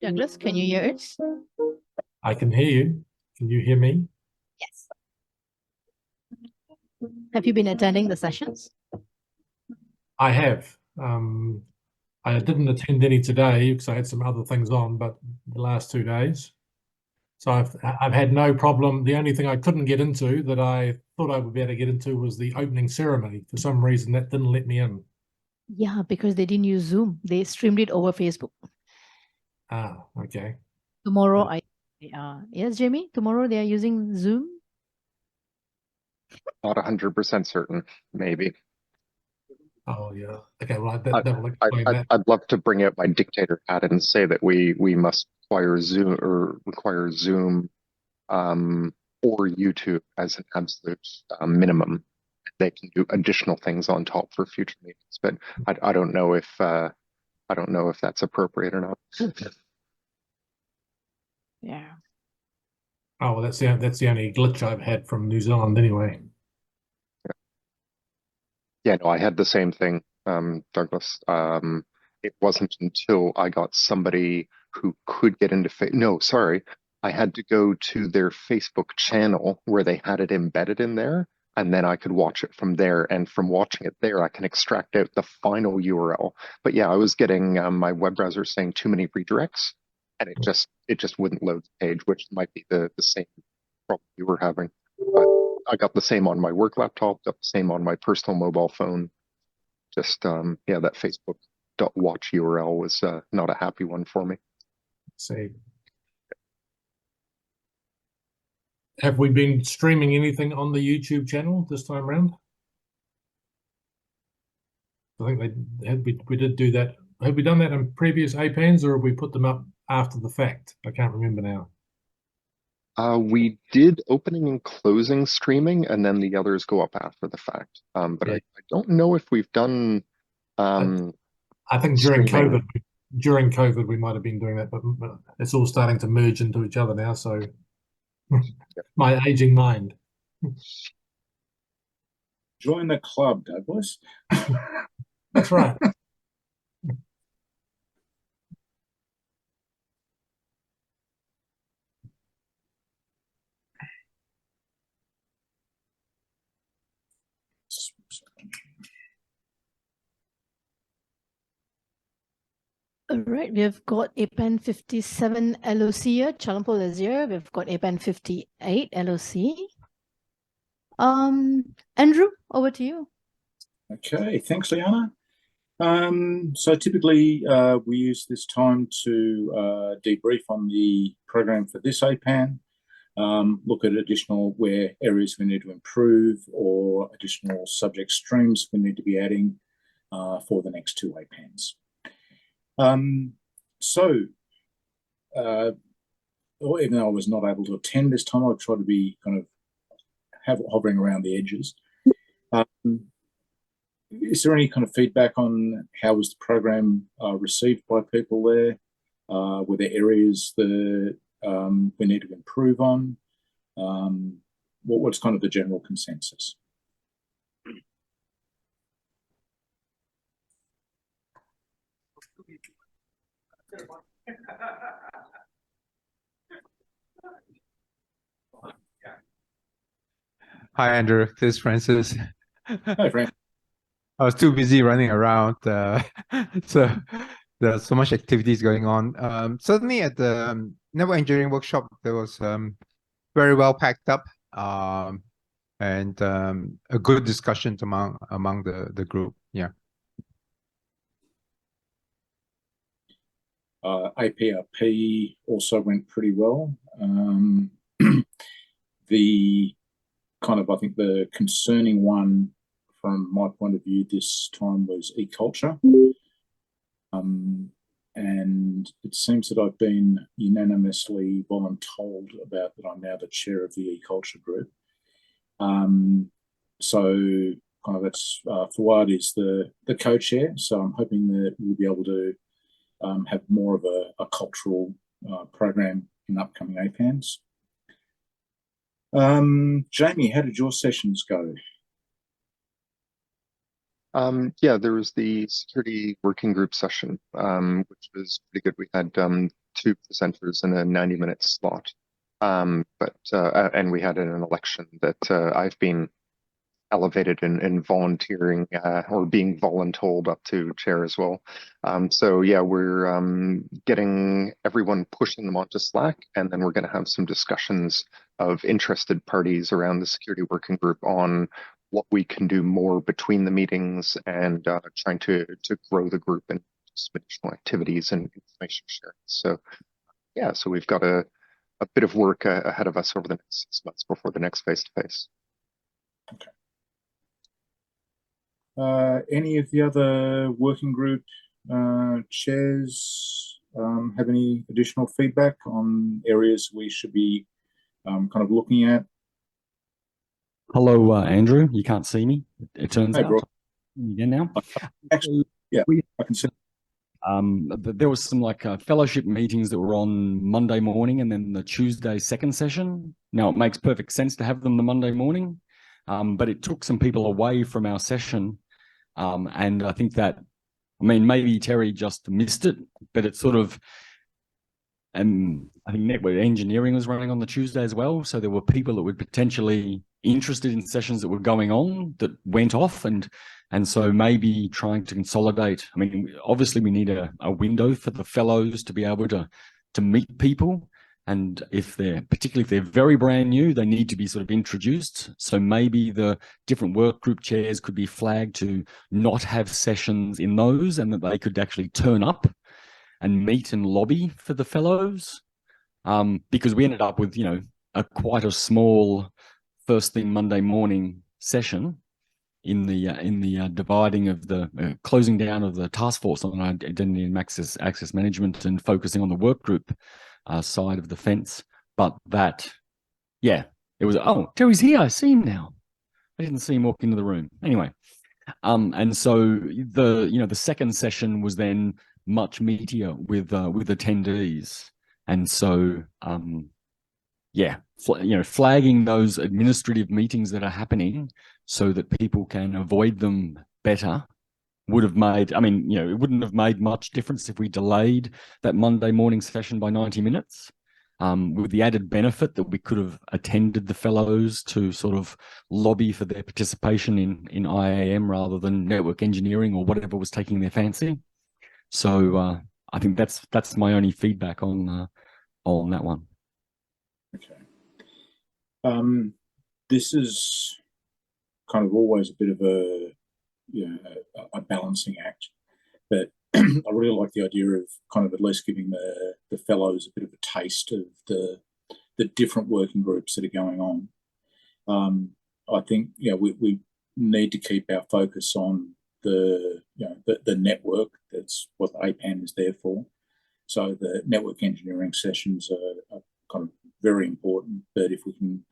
Douglas, can you hear us? I can hear you. Can you hear me? Yes. Have you been attending the sessions? I have. I didn't attend any today because I had some other things on, but the last 2 days. So I've had no problem. The only thing I couldn't get into that I thought I would be able to get into was the opening ceremony. For some reason, that didn't let me in. Yeah, because they didn't use Zoom. They streamed it over Facebook. Ah, okay. Tomorrow, yes, Jamie, tomorrow they are using Zoom. Not 100% certain, maybe. Oh, yeah. Okay, well, that will explain that. I'd love to bring out my dictator hat and say that we must require Zoom or YouTube as an absolute minimum. They can do additional things on top for future meetings, but I don't know if that's appropriate or not. Yeah. Oh, well, that's the only glitch I've had from New Zealand anyway. Yeah, no, I had the same thing, Douglas. It wasn't until I got somebody who could get into I had to go to their Facebook channel where they had it embedded in there, and then I could watch it from there. And from watching it there, I can extract out the final URL. But yeah, I was getting my web browser saying too many redirects, and it just wouldn't load the page, which might be the same problem you were having. But I got the same on my work laptop, got the same on my personal mobile phone. Just yeah, that Facebook.watch URL was not a happy one for me. See. Have we been streaming anything on the YouTube channel this time around? I think we did do that. Have we done that in previous APANs, or have we put them up after the fact? I can't remember now. We did opening and closing streaming, and then the others go up after the fact. But Yeah. I don't know if we've done. I think during COVID, we might have been doing that, but it's all starting to merge into each other now. So my aging mind. Join the club, Douglas. That's right. All right, we've got APAN57 LOC here, Chalampol is here. We've got APAN58 LOC. Andrew, over to you. Okay, thanks, Liana. So typically we use this time to debrief on the program for this APAN, look at additional areas we need to improve or additional subject streams we need to be adding for the next 2 APANs. Even though I was not able to attend this time, I'll try to be kind of hovering around the edges. Is there any kind of feedback on how was the program received by people there? Were there areas that we need to improve on? What's kind of the general consensus? Hi, Andrew. This is Francis. Hi, Francis. I was too busy running around, so there's so much activities going on. Certainly at the network engineering workshop, there was very well packed up, and a good discussion among the group. Yeah. APRP also went pretty well. The kind of, I think the concerning one from my point of view this time was e-culture. And it seems that I've been unanimously voluntold about that I'm now the chair of the e-culture group. So kind of that's Fawad is the co-chair, so I'm hoping that we'll be able to have more of a cultural program in upcoming APANs. Jamie, how did your sessions go? Yeah, there was the security working group session, which was pretty good. We had 2 presenters in a 90-minute slot. And we had an election that I've been elevated in volunteering or being voluntold up to chair as well. So yeah, we're getting everyone pushing them onto Slack, and then we're going to have some discussions of interested parties around the security working group on what we can do more between the meetings and trying to grow the group and some additional activities and information sharing. So yeah, so we've got a bit of work ahead of us over the next 6 months before the next face-to-face. Okay. Any of the other working group chairs have any additional feedback on areas we should be kind of looking at? Hello, Andrew. You can't see me, it turns Hey, out. bro. Again now. Actually, yeah, I can see. There was some fellowship meetings that were on Monday morning and then the Tuesday second session. Now, it makes perfect sense to have them the Monday morning, but it took some people away from our session. And I think that, I mean, maybe Terry just missed it, but it's sort of, and I think network engineering was running on the Tuesday as well. So there were people that were potentially interested in sessions that were going on that went off. And so maybe trying to consolidate. I mean, obviously we need a window for the fellows to be able to meet people. And particularly if they're very brand new, they need to be sort of introduced. So maybe the different work group chairs could be flagged to not have sessions in those, and that they could actually turn up and meet and lobby for the fellows. Because we ended up with, quite a small first thing Monday morning session in the dividing of the closing down of the task force on identity and access management and focusing on the work group side of the fence. But that, yeah, it was, oh, Terry's here, I see him now. I didn't see him walk into the room. Anyway, and so the second session was then much meatier with attendees. And so, flagging those administrative meetings that are happening so that people can avoid them better would have made, it wouldn't have made much difference if we delayed that Monday morning session by 90 minutes, with the added benefit that we could have attended the fellows to sort of lobby for their participation in IAM rather than network engineering or whatever was taking their fancy. So I think that's my only feedback on that one. Okay. This is kind of always a bit of a balancing act, but I really like the idea of kind of at least giving the fellows a bit of a taste of the different working groups that are going on. I think we need to keep our focus on the network. That's what the APAN is there for. So the network engineering sessions are kind of very important, but if we can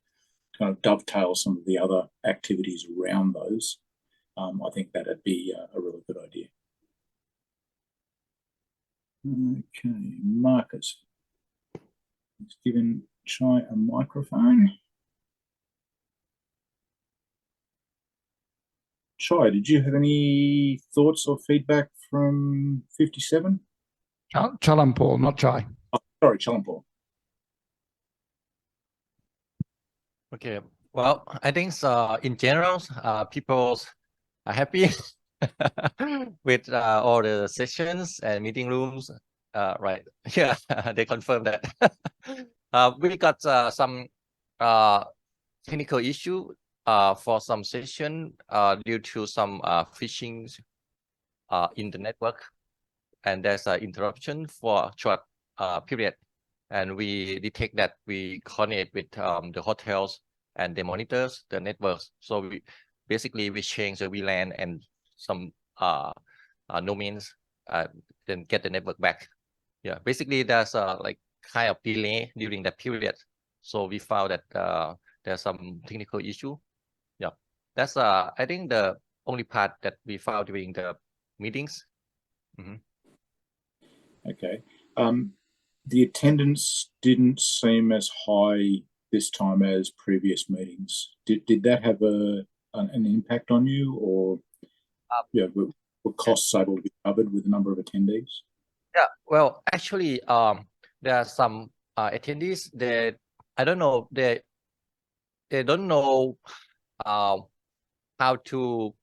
kind of dovetail some of the other activities around those, I think that'd be a really good idea. Okay, Marcus. Let's give Chai a microphone. Chai, did you have any thoughts or feedback from 57? Chalampur, not Chai. Oh, sorry, Chalampur. Okay. Well, I think in general, people are happy with all the sessions and meeting rooms. Right. Yeah, they confirm that. We got some technical issue for some session due to some phishing in the network, and there's an interruption for a short period. And we detect that we coordinate with the hotels and the monitors, the networks. So we change the VLAN and some domains, then get the network back. Yeah, basically there's kind of delay during that period. So we found that there's some technical issue. Yeah, that's I think the only part that we found during the meetings. Mm-hmm. Okay. The attendance didn't seem as high this time as previous meetings. Did that have an impact on you, or were costs able to be covered with the number of attendees? Yeah, well, actually, there are some attendees that I don't know, they don't know how to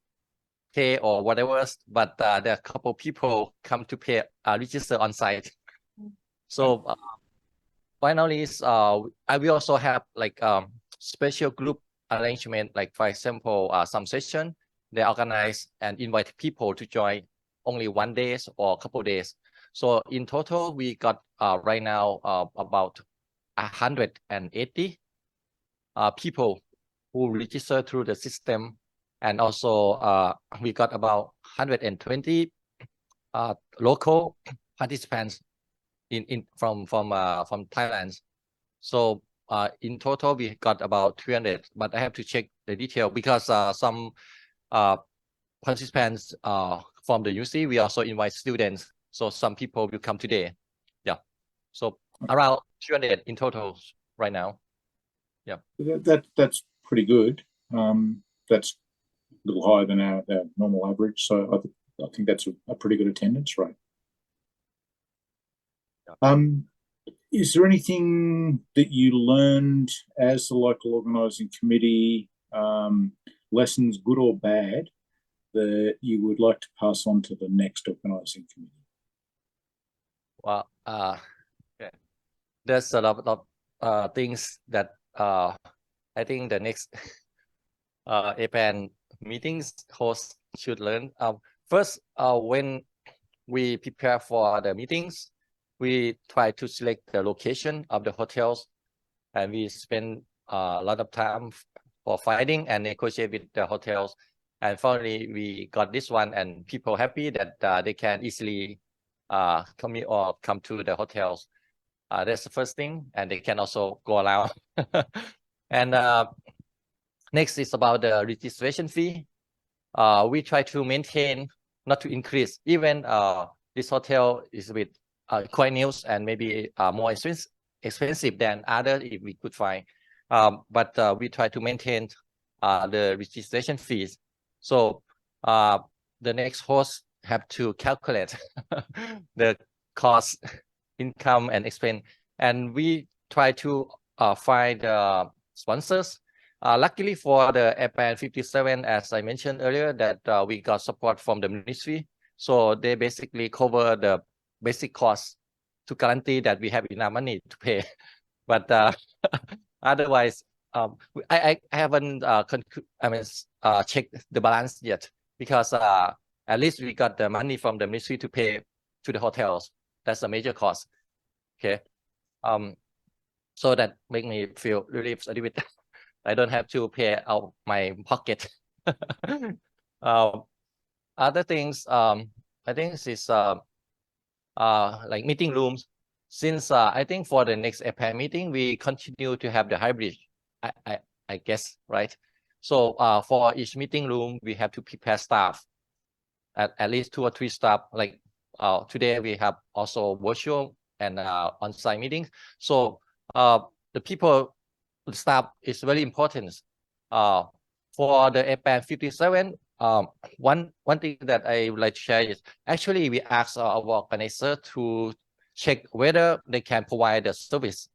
pay or whatever, but there are a couple people come to pay register on site. So finally, we also have like special group arrangement, like for example, some session they organize and invite people to join only 1 day or a couple days. So in total, we got right now about 180 people who register through the system, and also we got about 120 local participants from Thailand. So in total, we got about 300, but I have to check the detail because some participants from the UC, we also invite students. So some people will come today. Yeah. So around 300 in total right now. Yeah. That's pretty good. That's a little higher than our normal average. So I think that's a pretty good attendance rate. Yeah. Is there anything that you learned as the local organising committee, lessons good or bad, that you would like to pass on to the next organising committee? Well, yeah. There's a lot of things that I think the next APAN meetings hosts should learn. First, when we prepare for the meetings, we try to select the location of the hotels, and we spend a lot of time for finding and negotiate with the hotels. And finally, we got this one, and people happy that they can easily come to the hotels. That's the first thing, and they can also go around. And next is about the registration fee. We try to maintain, not to increase. Even this hotel is with quite new and maybe more expensive than other if we could find. But we try to maintain the registration fees. So the next host have to calculate the cost, income, and expense, and we try to find sponsors. Luckily for the APAN57, as I mentioned earlier, that we got support from the ministry, so they basically cover the basic costs to guarantee that we have enough money to pay. But otherwise, I haven't checked the balance yet, because at least we got the money from the ministry to pay to the hotels. That's a major cost. Okay. So that make me feel relieved a little bit. I don't have to pay out my pocket. Other things, I think is like meeting rooms. Since I think for the next APAN meeting, we continue to have the hybrid, I guess, right? So for each meeting room, we have to prepare staff, at least 2 or 3 staff. Like today, we have also virtual and on-site meetings. So the people, the staff is very important. For the APAN57, one thing that I would like to share is actually we asked our organizer to check whether they can provide the service,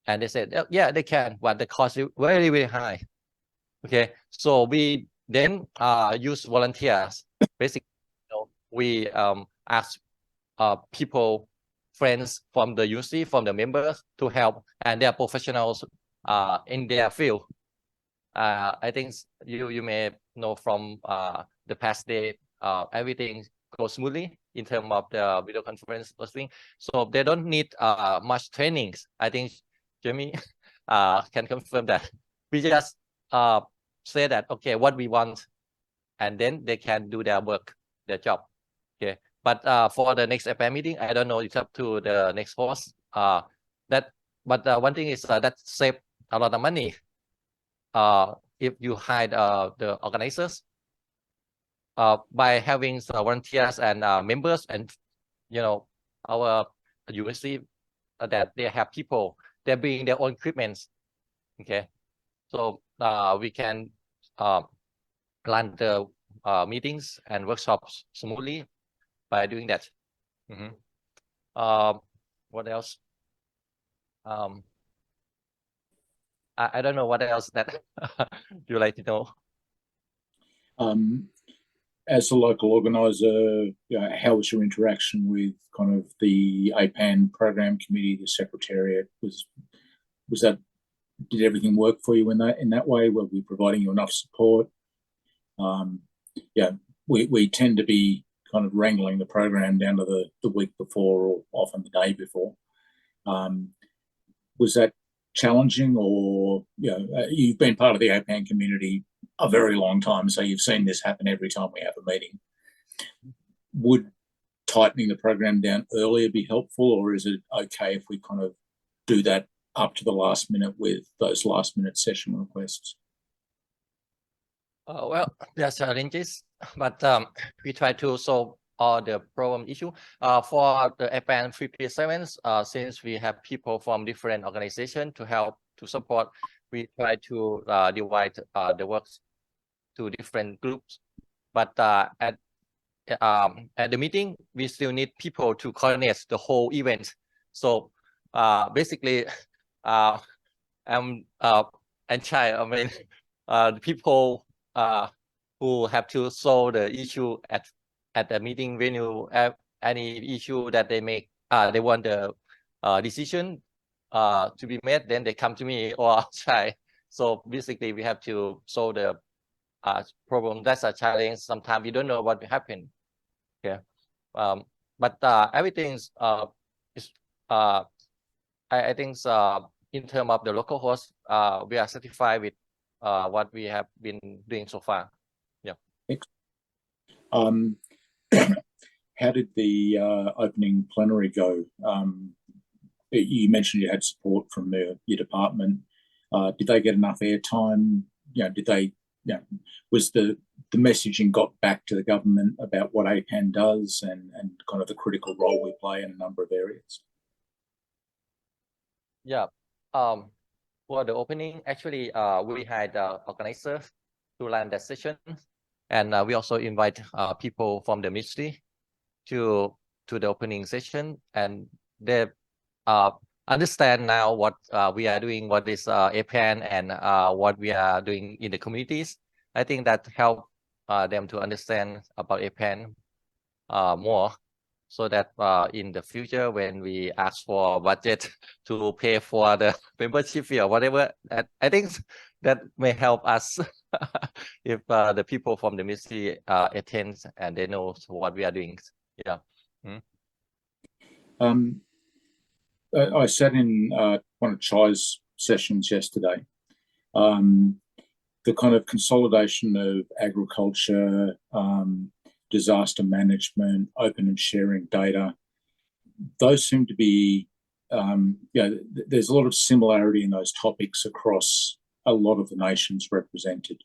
and they said, yeah, they can, but the cost is very, very high. Okay, so we then use volunteers. Basically, we ask people, friends from the UC, from the members, to help, and they are professionals in their field. I think you may know from the past day, everything goes smoothly in terms of the video conference hosting. So they don't need much trainings. I think Jamie can confirm that. We just say that, okay, what we want, and then they can do their work, their job. Okay. But for the next APAN meeting, I don't know, it's up to the next host. But one thing is that save a lot of money. If you hire the organizers, by having volunteers and members, and our USC, that they have people, they bring their own equipment. Okay, so we can run the meetings and workshops smoothly by doing that. What else? I don't know what else that you like to know. As a local organizer, how was your interaction with kind of the APAN program committee, the secretariat? Was that, did everything work for you in that way? Were we providing you enough support? We tend to be kind of wrangling the program down to the week before or often the day before. Was that challenging, or you've been part of the APAN community a very long time, so you've seen this happen every time we have a meeting? Would tightening the program down earlier be helpful, or is it okay if we kind of do that up to the last minute with those last minute session requests? Well, there's challenges, but we try to solve all the problem issue. For the APAN57, since we have people from different organizations to help to support, we try to divide the works to different groups. But at the meeting, we still need people to coordinate the whole event. So basically, I'm and Chai, I mean, the people who have to solve the issue at the meeting venue, any issue that they make, they want the decision to be made, then they come to me or Chai. So basically, we have to solve the problem. That's a challenge. Sometimes you don't know what will happen. Yeah, but everything's is I think in terms of the local host, we are satisfied with what we have been doing so far. Yeah. How did the opening plenary go? You mentioned you had support from your department. Did they get enough airtime? Did they? Was the messaging got back to the government about what APAN does and kind of the critical role we play in a number of areas? Yeah. For the opening, actually, we had organizers to run that session, and we also invite people from the ministry to the opening session, and they understand now what we are doing, what is APAN, and what we are doing in the communities. I think that helped them to understand about APAN more, so that in the future, when we ask for budget to pay for the membership fee or whatever, I think that may help us if the people from the ministry attend and they know what we are doing. Yeah. I sat in one of Chai's sessions yesterday. The kind of consolidation of agriculture, disaster management, open and sharing data, those seem to be, there's a lot of similarity in those topics across a lot of the nations represented.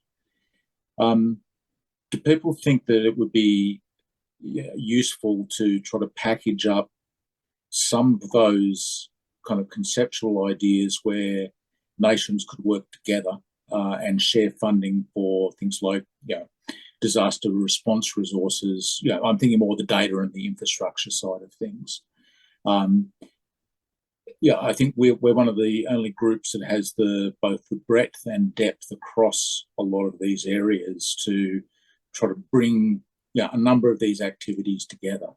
Do people think that it would be useful to try to package up some of those kind of conceptual ideas where nations could work together and share funding for things like disaster response resources? I'm thinking more the data and the infrastructure side of things. I think we're one of the only groups that has both the breadth and depth across a lot of these areas to try to bring a number of these activities together.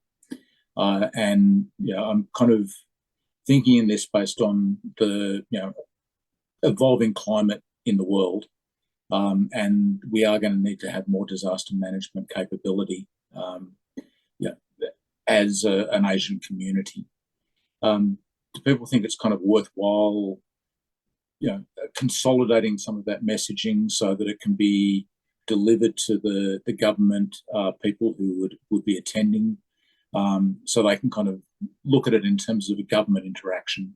And I'm kind of thinking in this based on the evolving climate in the world, and we are going to need to have more disaster management capability as an Asian community. Do people think it's kind of worthwhile consolidating some of that messaging so that it can be delivered to the government people who would be attending, so they can kind of look at it in terms of a government interaction,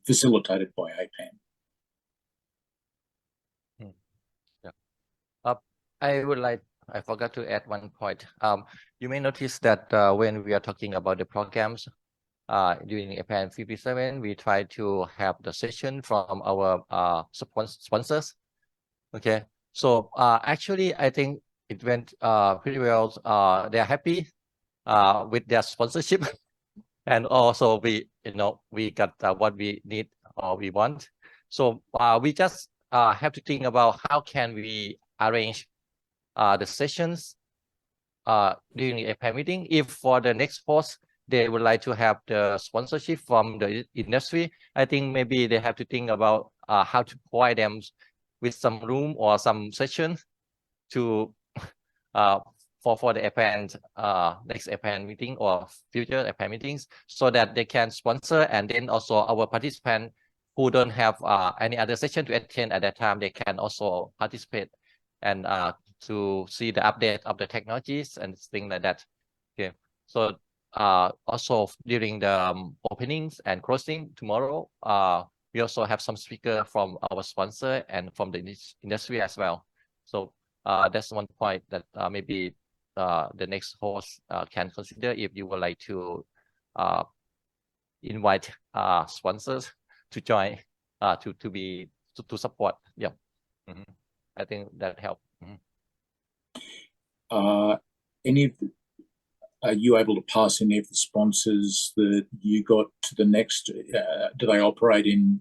facilitated by APAN? I forgot to add one point. You may notice that when we are talking about the programs during APAN57, we try to have the session from our sponsors. Okay, so actually, I think it went pretty well. They're happy with their sponsorship, and also we got what we need or we want. So we just have to think about how can we arrange the sessions during the APAN meeting. If for the next host they would like to have the sponsorship from the industry, I think maybe they have to think about how to provide them with some room or some session to for the APAN next APAN meeting or future APAN meetings, so that they can sponsor, and then also our participants who don't have any other session to attend at that time, they can also participate and to see the update of the technologies and things like that. Okay, so also during the openings and closing tomorrow, we also have some speaker from our sponsor and from the industry as well. So that's one point that maybe the next host can consider if you would like to invite sponsors to join to support. Yeah, I think that helped. Are you able to pass any of the sponsors that you got to the next? Do they operate in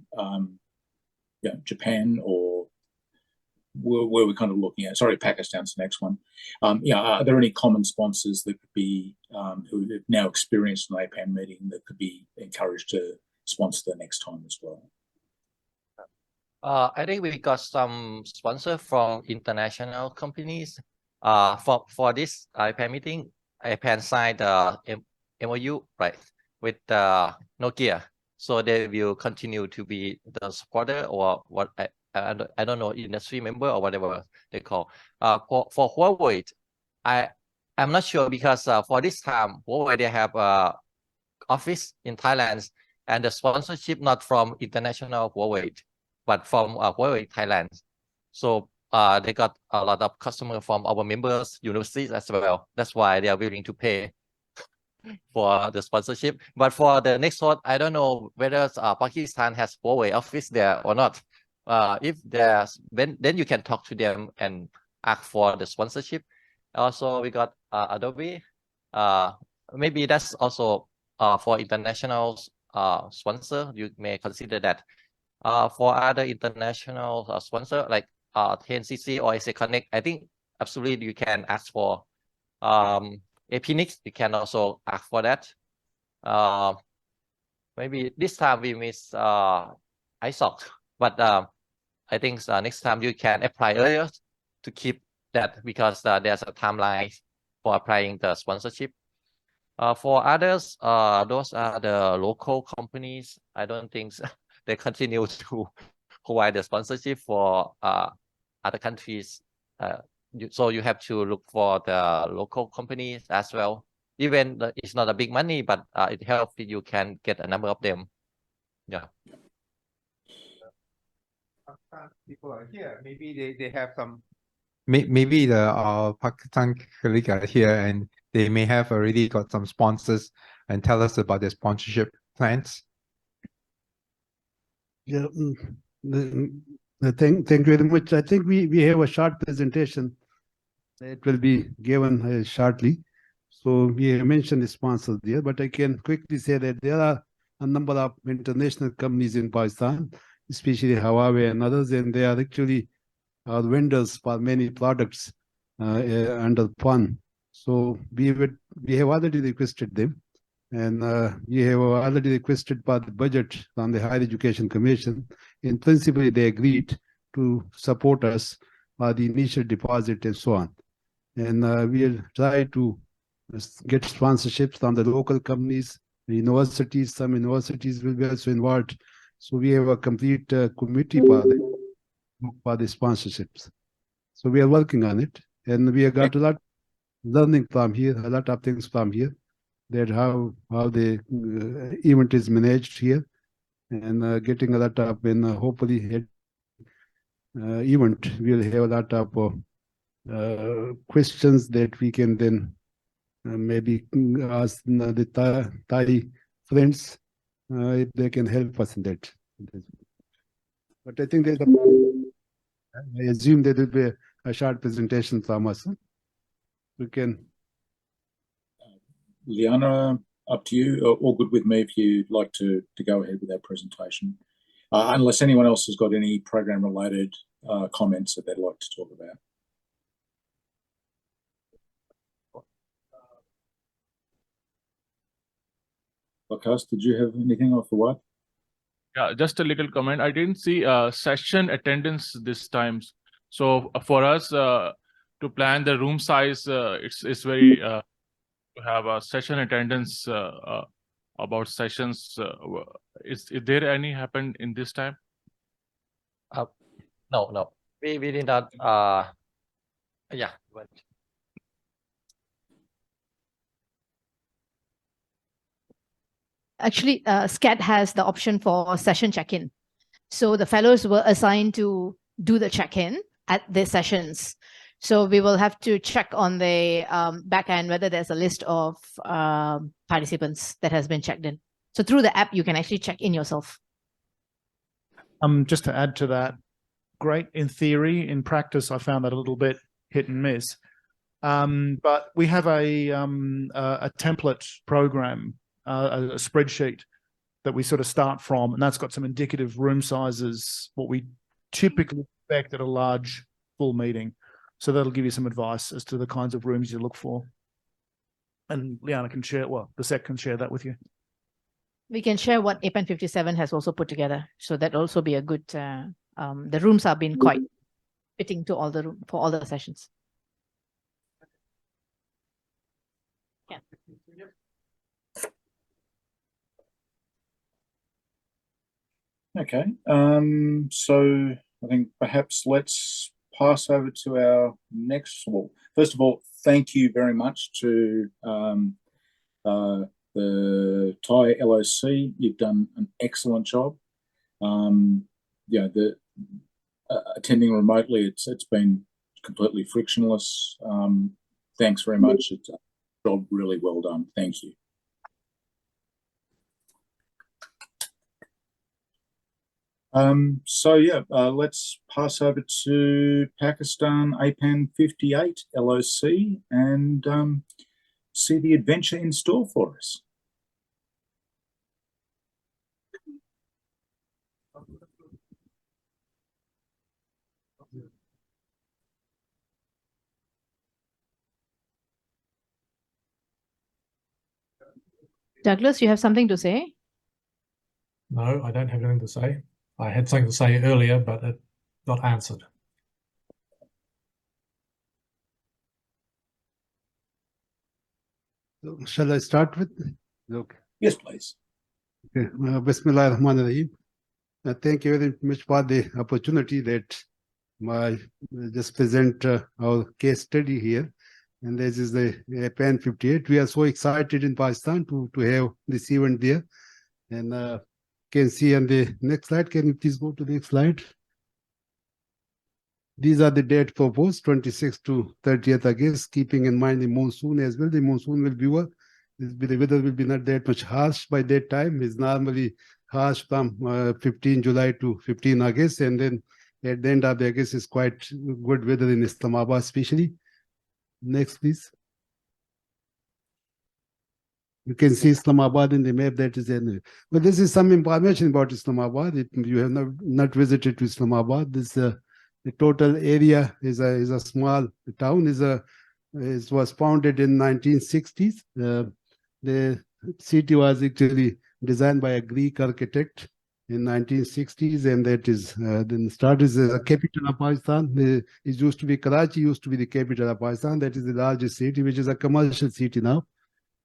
Japan, or where we're kind of looking at? Sorry, Pakistan's the next one. Are there any common sponsors that could be who have now experienced an APAN meeting that could be encouraged to sponsor the next time as well? I think we got some sponsor from international companies. For this APAN meeting, APAN signed the MOU with Nokia, so they will continue to be the supporter, or what I don't know, industry member or whatever they call. For Huawei, I'm not sure, because for this time Huawei, they have office in Thailand, and the sponsorship not from international Huawei, but from Huawei Thailand. So they got a lot of customers from our members, universities as well. That's why they are willing to pay for the sponsorship. But for the next one, I don't know whether Pakistan has Huawei office there or not. If there's, then you can talk to them and ask for the sponsorship. Also, we got Adobe. Maybe that's also for international sponsor. You may consider that. For other international sponsor like TNCC or SA Connect, I think absolutely you can ask for. APNIX, you can also ask for that. Maybe this time we miss ISOC, but I think next time you can apply earlier to keep that, because there's a timeline for applying the sponsorship. For others, those are the local companies. I don't think they continue to provide the sponsorship for other countries. So you have to look for the local companies as well. Even it's not a big money, but it helps if you can get a number of them. Yeah. People are here. Maybe they have some. Maybe the Pakistan colleague are here, and they may have already got some sponsors and tell us about their sponsorship plans. Yeah, thank you very much. I think we have a short presentation. It will be given shortly. So we have mentioned the sponsors there, but I can quickly say that there are a number of international companies in Pakistan, especially Huawei and others, and they are actually vendors for many products under PAN. So we have already requested them, and we have already requested for the budget from the Higher Education Commission. In principle, they agreed to support us for the initial deposit and so on. And we'll try to get sponsorships from the local companies, the universities. Some universities will be also involved. So we have a complete committee for the sponsorships. So we are working on it, and we have got a lot learning from here, a lot of things from here, that how the event is managed here, and getting a lot of, and hopefully event we'll have a lot of questions that we can then maybe ask the Thai friends if they can help us in that. But I think I assume there will be a short presentation from us. we can. Liana, up to you. All good with me if you'd like to go ahead with that presentation. Unless anyone else has got any program-related comments that they'd like to talk about. Lakas, did you have anything off the what? Yeah, just a little comment. I didn't see session attendance this time. So for us to plan the room size, it's very to have a session attendance about sessions. Is there any happened in this time? No. We did not. Yeah. Actually, SCAT has the option for session check-in. So the fellows were assigned to do the check-in at their sessions. So we will have to check on the back end whether there's a list of participants that has been checked in. So through the app, you can actually check in yourself. Just to add to that, great in theory. In practice, I found that a little bit hit and miss. But we have a template program, a spreadsheet that we sort of start from, and that's got some indicative room sizes, what we typically expect at a large full meeting. So that'll give you some advice as to the kinds of rooms you look for. And Liana can share, well, the SEC can share that with you. We can share what APAN57 has also put together. So that'll also be a good, the rooms have been quite fitting to all the for all the sessions. Yeah. Okay, so I think perhaps let's pass over to our next. Well, first of all, thank you very much to the Thai LOC. You've done an excellent job. Yeah, the attending remotely, it's been completely frictionless. Thanks very much. It's a job really well done. Thank you. So yeah, let's pass over to Pakistan APAN58 LOC and see the adventure in store for us. Douglas, you have something to say? No, I don't have anything to say. I had something to say earlier, but it got answered. So shall I start with? Okay. Yes, please. Okay. Bismillah ar-Rahman ar-Rahim. Thank you very much for the opportunity that I just present our case study here. And this is the APAN58. We are so excited in Pakistan to have this event there. And can see on the next slide. Can you please go to the next slide? These are the dates proposed, 26th to 30th August, keeping in mind the monsoon as well. The monsoon will be over. The weather will be not that much harsh by that time. It's normally harsh from 15 July to 15 August. And then at the end of the August is quite good weather in Islamabad especially. Next, please. You can see Islamabad in the map that is in. But this is some information about Islamabad. If you have not visited to Islamabad, this the total area is a small town. It was founded in 1960s. The city was actually designed by a Greek architect in 1960s, and that is then started as a capital of Pakistan. It used to be Karachi, used to be the capital of Pakistan. That is the largest city, which is a commercial city now.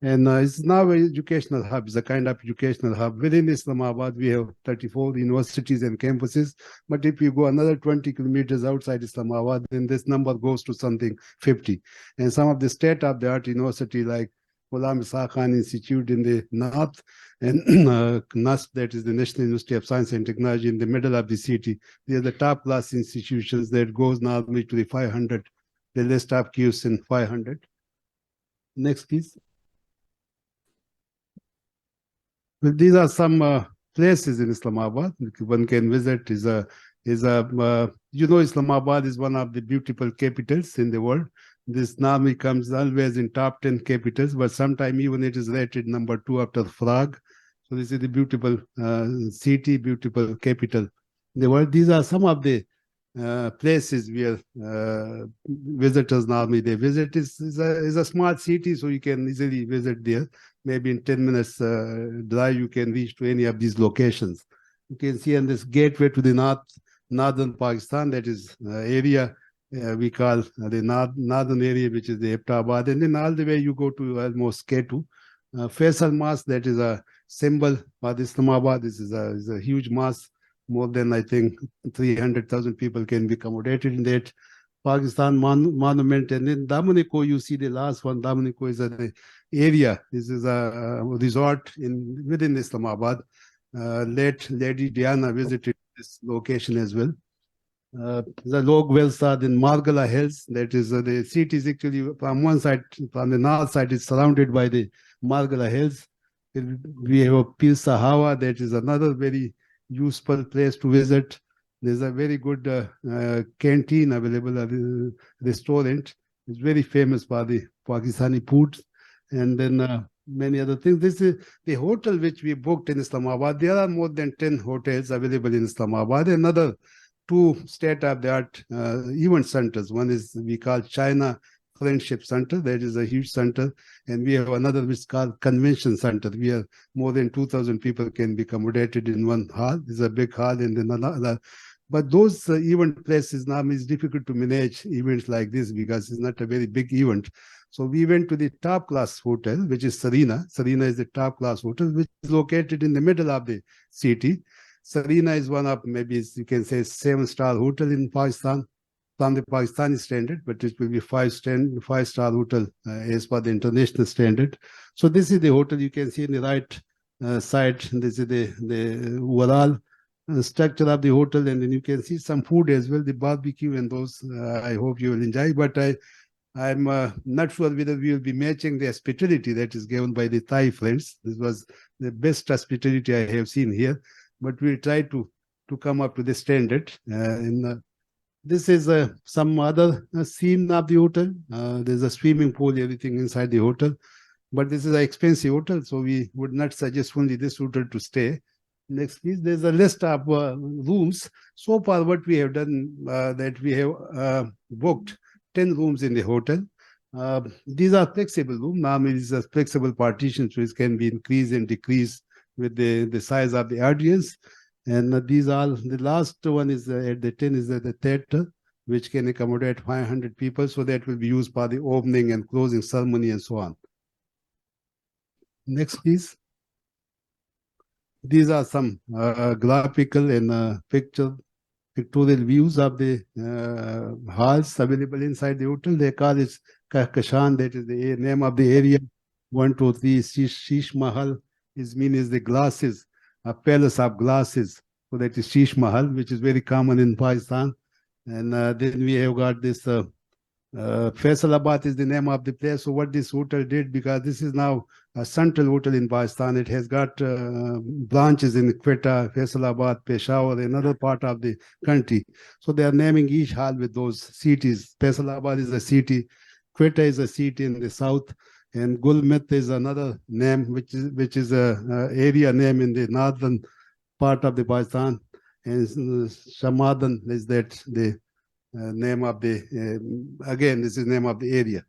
And it's now an educational hub. It's a kind of educational hub. Within Islamabad, we have 34 universities and campuses. But if you go another 20 kilometers outside Islamabad, then this number goes to something 50. And some of the state-of-the-art university like Ghulam Isa Khan Institute in the north and NUST, that is the National University of Science and Technology, in the middle of the city. They are the top-class institutions that goes normally to the 500. The list of queues in 500. Next, please. Well, these are some places in Islamabad one can visit. Is is a, you know, Islamabad is one of the beautiful capitals in the world. This normally comes always in top 10 capitals, but sometimes even it is rated number 2 after Prague. So this is the beautiful city, beautiful capital in the world. These are some of the places where visitors normally they visit. Is a small city, so you can easily visit there. Maybe in 10 minutes drive, you can reach to any of these locations. You can see on this gateway to the northern Pakistan, that is area we call the northern area, which is the Abbottabad, and then all the way you go to almost K2. Faisal Mosque, that is a symbol for Islamabad. This is a huge mosque. More than, I think, 300,000 people can be accommodated in that. Pakistan Monument, and then Damaniko, you see the last one. Damaniko is an area. This is a resort within Islamabad. Late Lady Diana visited this location as well. The Log Welsad in Margala Hills, that is the city is actually from one side, from the north side, is surrounded by the Margala Hills. We have a Pir Sahawa, that is another very useful place to visit. There's a very good canteen available, a restaurant. It's very famous for the Pakistani food, and then many other things. This is the hotel which we booked in Islamabad. There are more than 10 hotels available in Islamabad. Another 2 state-of-the-art event centers. One is we call China Friendship Center. That is a huge center. And we have another which is called Convention Center. Where more than 2,000 people can be accommodated in one hall. It's a big hall, and then another. But those event places now is difficult to manage events like this because it's not a very big event. So we went to the top class hotel, which is Serena. Serena is the top class hotel, which is located in the middle of the city. Serena is one of, maybe you can say, 7-star hotel in Pakistan from the Pakistani standard, but it will be 5-star hotel as per the international standard. So this is the hotel. You can see in the right side. This is the overall structure of the hotel, and then you can see some food as well, the barbecue and those. I hope you will enjoy. But I'm not sure whether we will be matching the hospitality that is given by the Thai friends. This was the best hospitality I have seen here. But we'll try to come up to the standard. This is some other scene of the hotel. There's a swimming pool, everything inside the hotel. But this is an expensive hotel, so we would not suggest only this hotel to stay. Next, please. There's a list of rooms. So far, what we have done, that we have booked 10 rooms in the hotel. These are flexible rooms. Normally, these are flexible partitions, which can be increased and decreased with the size of the audience. And these are, the last one is at the 10 is the theater, which can accommodate 500 people. So that will be used for the opening and closing ceremony and so on. Next, please. These are some graphical and pictorial views of the halls available inside the hotel. They call it Kahkashan, that is the name of the area. 1, 2, 3, Sheesh Mahal is the glasses, a palace of glasses. So that is Sheesh Mahal, which is very common in Pakistan. And then we have got this Faisalabad is the name of the place. So what this hotel did, because this is now a central hotel in Pakistan, it has got branches in Quetta, Faisalabad, Peshawar, another part of the country. So they are naming each hall with those cities. Faisalabad is a city, Quetta is a city in the south, and Gulmit is another name, which is a area name in the northern part of the Pakistan, and Shamadan is that the name of the again, this is name of the area.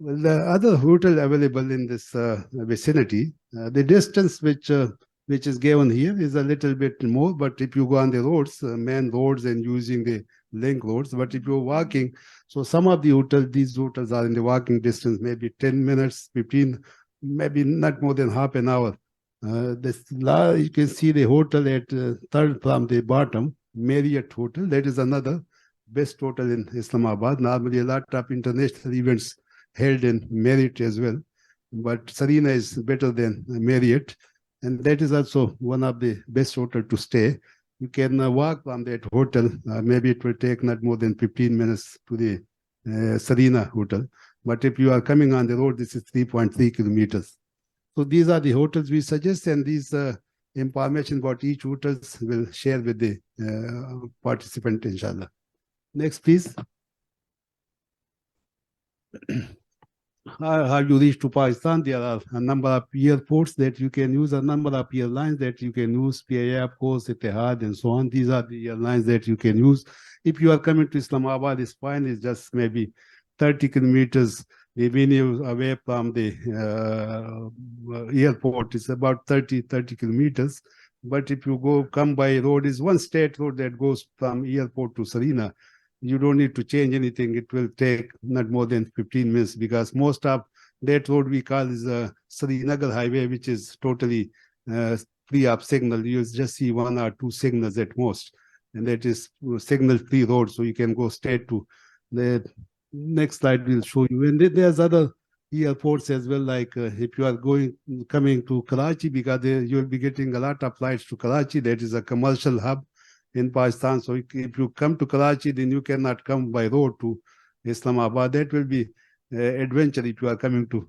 Well, the other hotel available in this vicinity, the distance which is given here is a little bit more, but if you go on the roads, main roads, and using the link roads, but if you're walking, so some of the these hotels are in the walking distance, maybe 10 minutes, 15, maybe not more than half an hour. You can see the hotel at third from the bottom, Marriott Hotel. That is another best hotel in Islamabad. Normally, a lot of international events held in Marriott as well, but Serena is better than Marriott, and that is also one of the best hotel to stay. You can walk from that hotel. Maybe it will take not more than 15 minutes to the Serena Hotel. But if you are coming on the road, this is 3.3 kilometers. So these are the hotels we suggest, and these information about each hotels will share with the participant, inshallah. Next, please. How you reach to Pakistan? There are a number of airports that you can use, a number of airlines that you can use, PIA, of course, Etihad, and so on. These are the airlines that you can use. If you are coming to Islamabad, it's fine. It's just maybe 30 kilometers away from the airport. It's about 30 kilometers. But if you come by road, is one state road that goes from airport to Sarina. You don't need to change anything. It will take not more than 15 minutes, because most of that road we call is a Srinagar highway, which is totally free of signal. You just see 1 or 2 signals at most, and that is signal free road, so you can go straight to the next slide. Will show you. And there's other airports as well, like if you are coming to Karachi, because you will be getting a lot of flights to Karachi. That is a commercial hub in Pakistan. So if you come to Karachi, then you cannot come by road to Islamabad. That will be adventure if you are coming to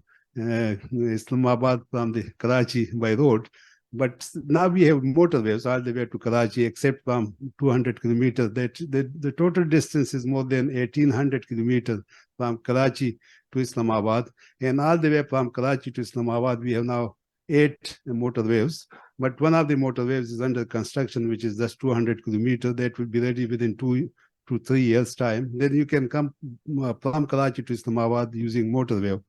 Islamabad from the Karachi by road. But now we have motorways all the way to Karachi, except from 200 kilometers. The total distance is more than 1,800 kilometers from Karachi to Islamabad. And all the way from Karachi to Islamabad, we have now 8 motorways. But one of the motorways is under construction, which is just 200 kilometers. That will be ready within 2 to 3 years' time. Then you can come from Karachi to Islamabad using motorway.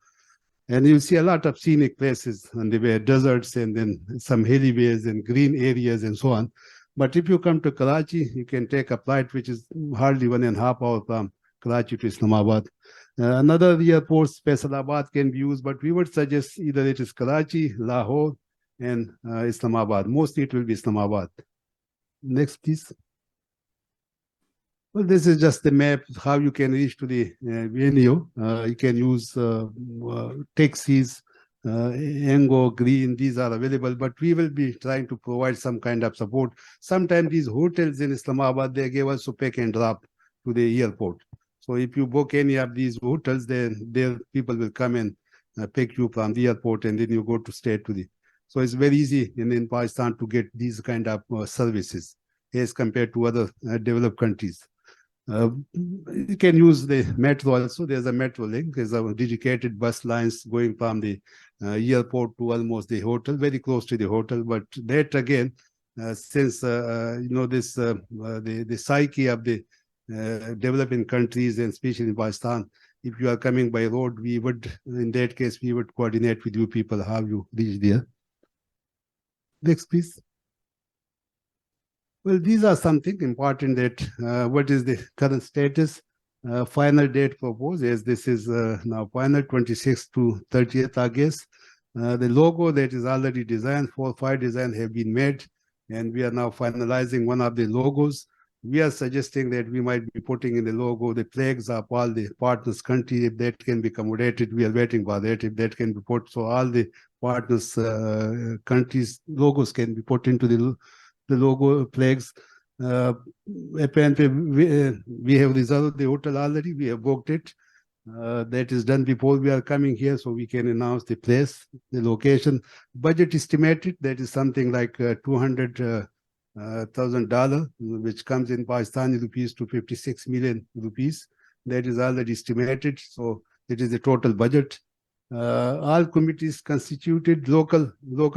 And you'll see a lot of scenic places on the way, deserts, and then some hilly ways and green areas and so on. But if you come to Karachi, you can take a flight which is hardly 1.5 hours from Karachi to Islamabad. Another airport, Faisalabad, can be used, but we would suggest either it is Karachi, Lahore, and Islamabad. Mostly it will be Islamabad. Next, please. Well, this is just the map, how you can reach to the venue. You can use taxis, Engo, Green, these are available, but we will be trying to provide some kind of support. Sometimes these hotels in Islamabad, they give us a pick and drop to the airport. So if you book any of these hotels, then their people will come and pick you from the airport, and then you go to stay to the. So it's very easy in Pakistan to get these kind of services as compared to other developed countries. You can use the metro also. There's a metro link. There's a dedicated bus lines going from the airport to almost the hotel, very close to the hotel. But that again, since this the psyche of the developing countries, and especially in Pakistan, if you are coming by road, we would, in that case, we would coordinate with you people how you reach there. Next, please. Well, these are something important that what is the current status, final date proposed, as this is now final 26th to 30th August. The logo that is already designed, 4 or 5 designs have been made, and we are now finalizing one of the logos. We are suggesting that we might be putting in the logo the flags of all the partners country. If that can be accommodated, we are waiting for that. If that can be put, so all the partners countries logos can be put into the logo flags. Apparently, we have reserved the hotel already. We have booked it. That is done before we are coming here, so we can announce the place, the location. Budget estimated, that is something like $200,000, which comes in Pakistani rupees to 56 million rupees. That is already estimated. So it is the total budget. All committees constituted, local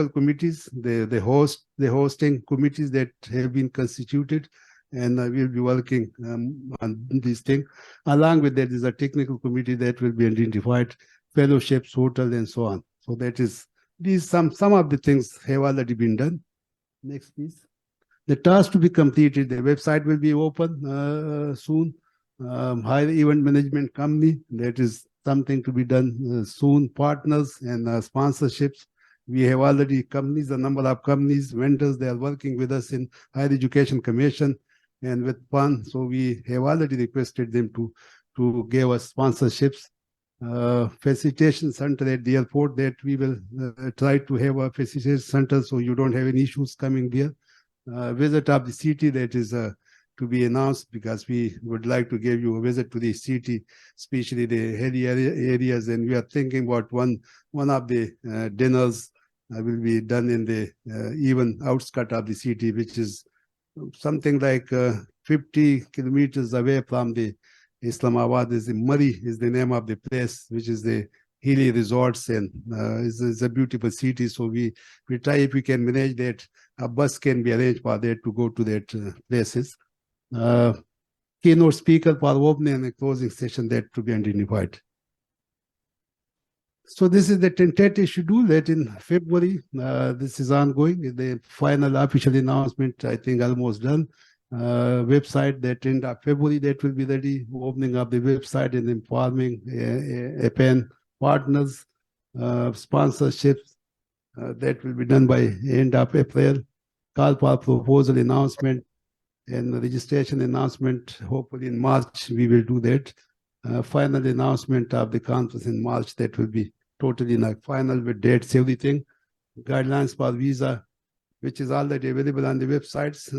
committees, the hosting committees that have been constituted, and we'll be working on this thing. Along with that is a technical committee that will be identified, fellowships, hotel, and so on. So that is some of the things have already been done. Next, please. The task to be completed, the website will be open soon. Hire event management company, that is something to be done soon. Partners and sponsorships. We have already companies, a number of companies, vendors, they are working with us in Higher Education Commission and with PAN. So we have already requested them to give us sponsorships. Facilitation center at the airport, that we will try to have a facilitation center so you don't have any issues coming there. Visit of the city, that is to be announced, because we would like to give you a visit to the city, especially the hilly areas, and we are thinking about one of the dinners will be done in the even outskirt of the city, which is something like 50 kilometers away from the Islamabad. Is the Murray is the name of the place, which is the hilly resorts, and is a beautiful city. So we try, if we can manage that, a bus can be arranged for that to go to that places. Keynote speaker for opening and closing session that to be identified. So this is the tentative schedule that in February. This is ongoing. The final official announcement, I think, almost done. Website that end of February that will be ready. Opening of the website and informing APAN partners, sponsorships that will be done by end of April. Call for proposal announcement and registration announcement. Hopefully in March we will do that. Final announcement of the conference in March that will be totally like final with dates, everything. Guidelines for visa, which is already available on the websites,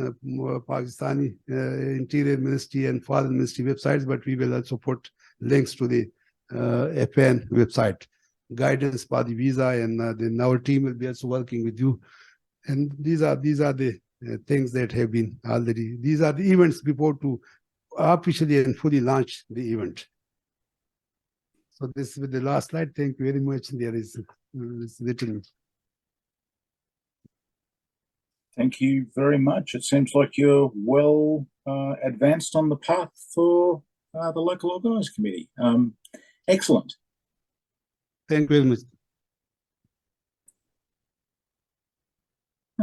Pakistani Interior Ministry and Foreign Ministry websites, but we will also put links to the APAN website. Guidance for the visa, and then our team will be also working with you. And these are the things that have been already. These are the events before to officially and fully launch the event. So this with the last slide. Thank you very much. There is little. Thank you very much. It seems like you're well advanced on the path for the local organised committee. Excellent. Thank you very much.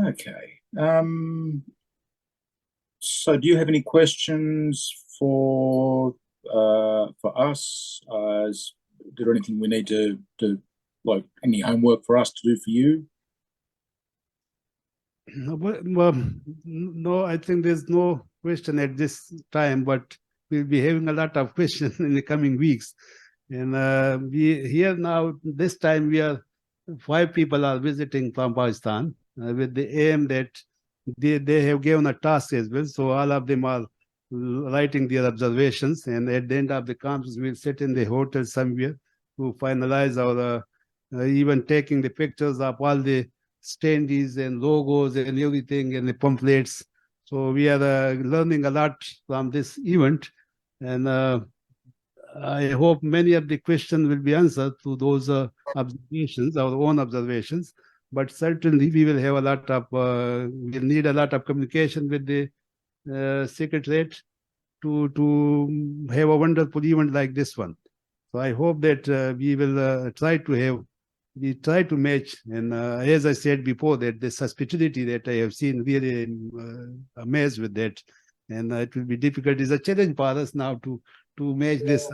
Okay. So do you have any questions for us? Is there anything we need to like any homework for us to do for you? Well, no, I think there's no question at this time, but we'll be having a lot of questions in the coming weeks. And we here now, this time we are 5 people are visiting from Pakistan with the aim that they have given a task as well. So all of them are writing their observations, and at the end of the conference, we'll sit in the hotel somewhere to finalize our even taking the pictures of all the standees and logos and everything and the pamphlets. So we are learning a lot from this event, and I hope many of the questions will be answered through those observations, our own observations. But certainly we will have a lot of, we'll need a lot of communication with the Secretariat to have a wonderful event like this one. So I hope that we will try to match, and as I said before, that this hospitality that I have seen, really amazed with that, and it will be difficult. It's a challenge for us now to match this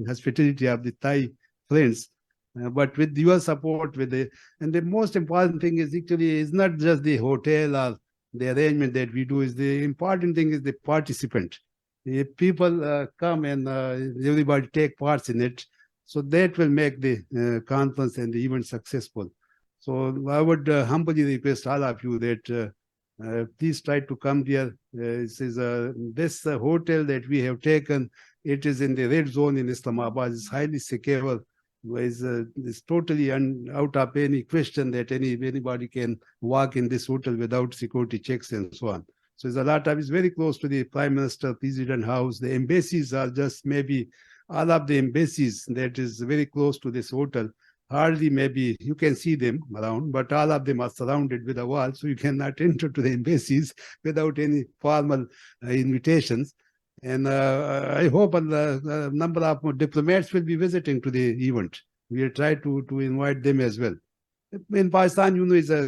hospitality of the Thai friends. But with your support, and the most important thing is actually is not just the hotel or the arrangement that we do. Is the important thing is the participant. If people come and everybody take parts in it, so that will make the conference and the event successful. So I would humbly request all of you that please try to come here. This hotel that we have taken. It is in the red zone in Islamabad. It's highly secure. It's totally out of any question that anybody can walk in this hotel without security checks and so on. So it's a lot of, it's very close to the Prime Minister, President House. The embassies are just maybe all of the embassies that is very close to this hotel. Hardly maybe you can see them around, but all of them are surrounded with a wall, so you cannot enter to the embassies without any formal invitations. And I hope a number of diplomats will be visiting to the event. We'll try to invite them as well. In Pakistan,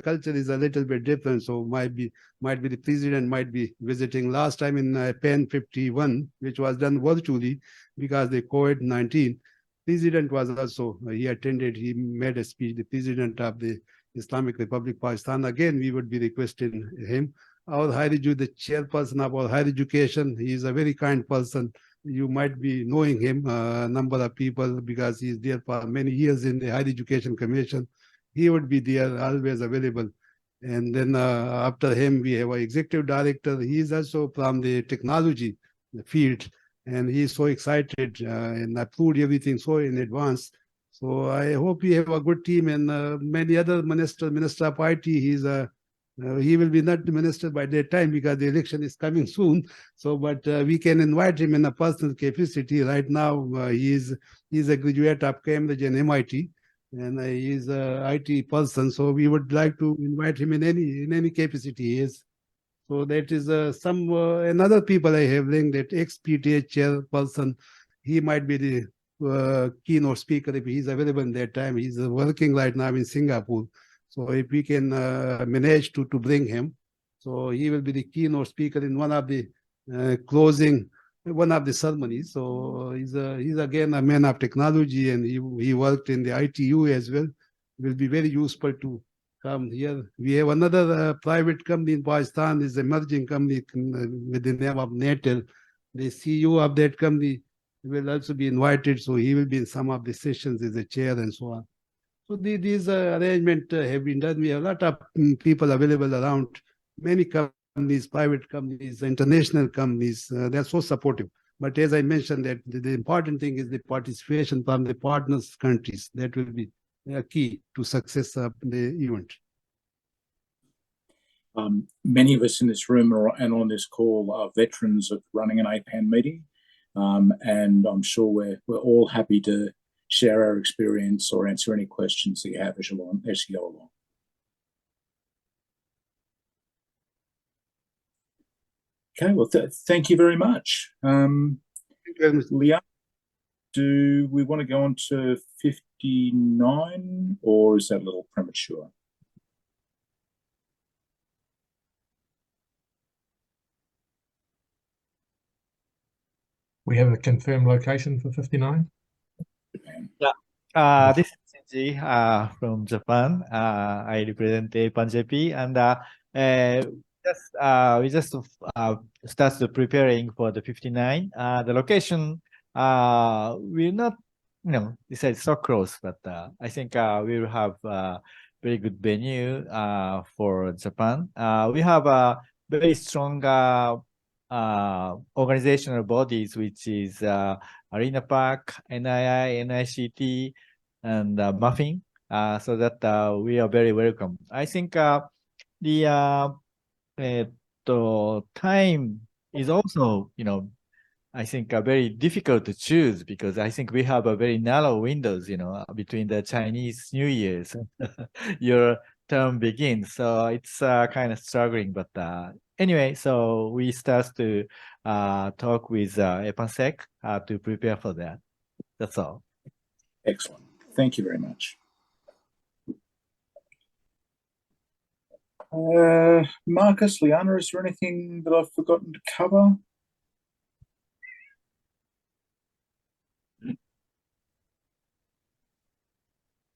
culture is a little bit different, so might be the president might be visiting. Last time in APAN57, which was done virtually because the COVID-19, president was also, he attended, he made a speech, the president of the Islamic Republic Pakistan. Again, we would be requesting him. Our the chairperson of our higher education, he is a very kind person. You might be knowing him, a number of people, because he is there for many years in the Higher Education Commission. He would be there, always available. And then after him, we have an executive director. He is also from the technology field, and he is so excited and approved everything so in advance. So I hope we have a good team, and many other minister of IT. He will be not the minister by that time because the election is coming soon. So, but we can invite him in a personal capacity. Right now, he's a graduate of Cambridge and MIT, and he's a IT person. So we would like to invite him in any capacity he is. So that is another people I have linked, that ex-PTA chairperson. He might be the keynote speaker if he's available in that time. He's working right now in Singapore. So if we can manage to bring him, so he will be the keynote speaker in one of the ceremonies. So he's again a man of technology, and he worked in the ITU as well. Will be very useful to come here. We have another private company in Pakistan, is emerging company with the name of Natel. The CEO of that company will also be invited, so he will be in some of the sessions as a chair and so on. So these arrangements have been done. We have a lot of people available around, many companies, private companies, international companies. They're so supportive. But as I mentioned, that the important thing is the participation from the partners countries. That will be key to success of the event. Many of us in this room and on this call are veterans of running an APAN meeting, and I'm sure we're all happy to share our experience or answer any questions that you have as you go along. Okay, well, thank you very much. Leanne, do we want to go on to 59, or is that a little premature? We have a confirmed location for 59. Yeah, this is Shinji from Japan. I represent APAN57, and we just started preparing for the 59. The location we're not, decide so close, but I think we will have a very good venue for Japan. We have a very strong organizational bodies, which is Arena Park, NII, NICT, and Muffin, so that we are very welcome. I think the time is also, I think very difficult to choose, because I think we have a very narrow windows, between the Chinese New Year's your term begins. So it's kind of struggling, but anyway, so we start to talk with APANSEC to prepare for that. That's all. Excellent. Thank you very much. Marcus, Liana, is there anything that I've forgotten to cover?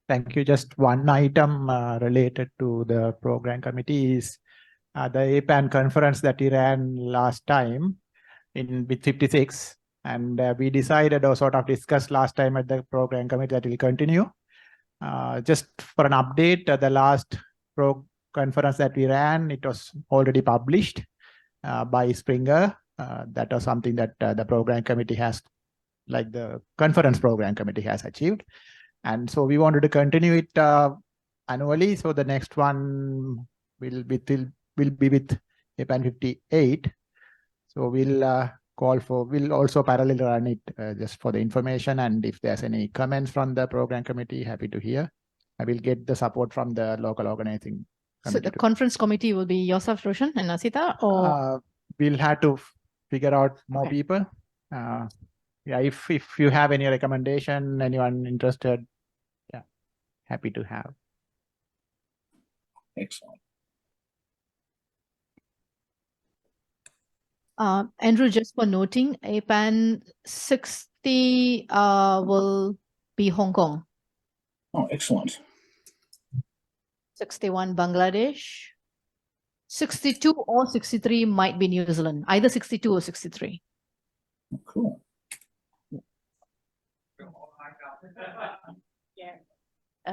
Thank you. Just one item related to the program committee is the APAN conference that we ran last time with 56. And we decided or sort of discussed last time at the program committee that will continue. Just for an update, the last conference that we ran, it was already published by Springer. That was something that the program committee has, like the conference program committee has achieved. And so we wanted to continue it annually. So the next one will be with APAN 58. So we'll also parallel run it just for the information. And if there's any comments from the program committee, happy to hear. I will get the support from the local organizing committee. So the conference committee will be yourself, Roshan, and Asita, or we'll have to figure out more people. Yeah, if you have any recommendation, anyone interested, yeah, happy to have. Excellent. Andrew, just for noting, APAN 60 will be Hong Kong. Oh, excellent. 61 Bangladesh. 62 or 63 might be New Zealand, either 62 or 63. Oh, cool.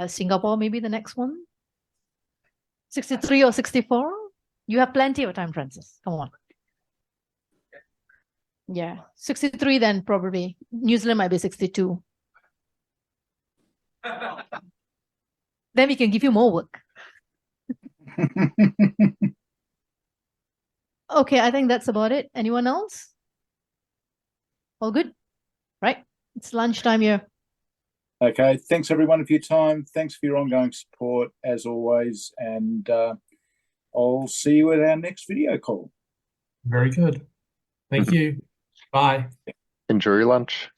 Singapore, maybe the next one. 63 or 64. You have plenty of time, Francis. Come on. Yeah, 63, then probably New Zealand might be 62. Then we can give you more work. Okay, I think that's about it. Anyone else? All good? Right. It's lunchtime here. Okay, thanks everyone for your time. Thanks for your ongoing support as always. And I'll see you at our next video call. Very good. Thank you. Bye. Enjoy your lunch.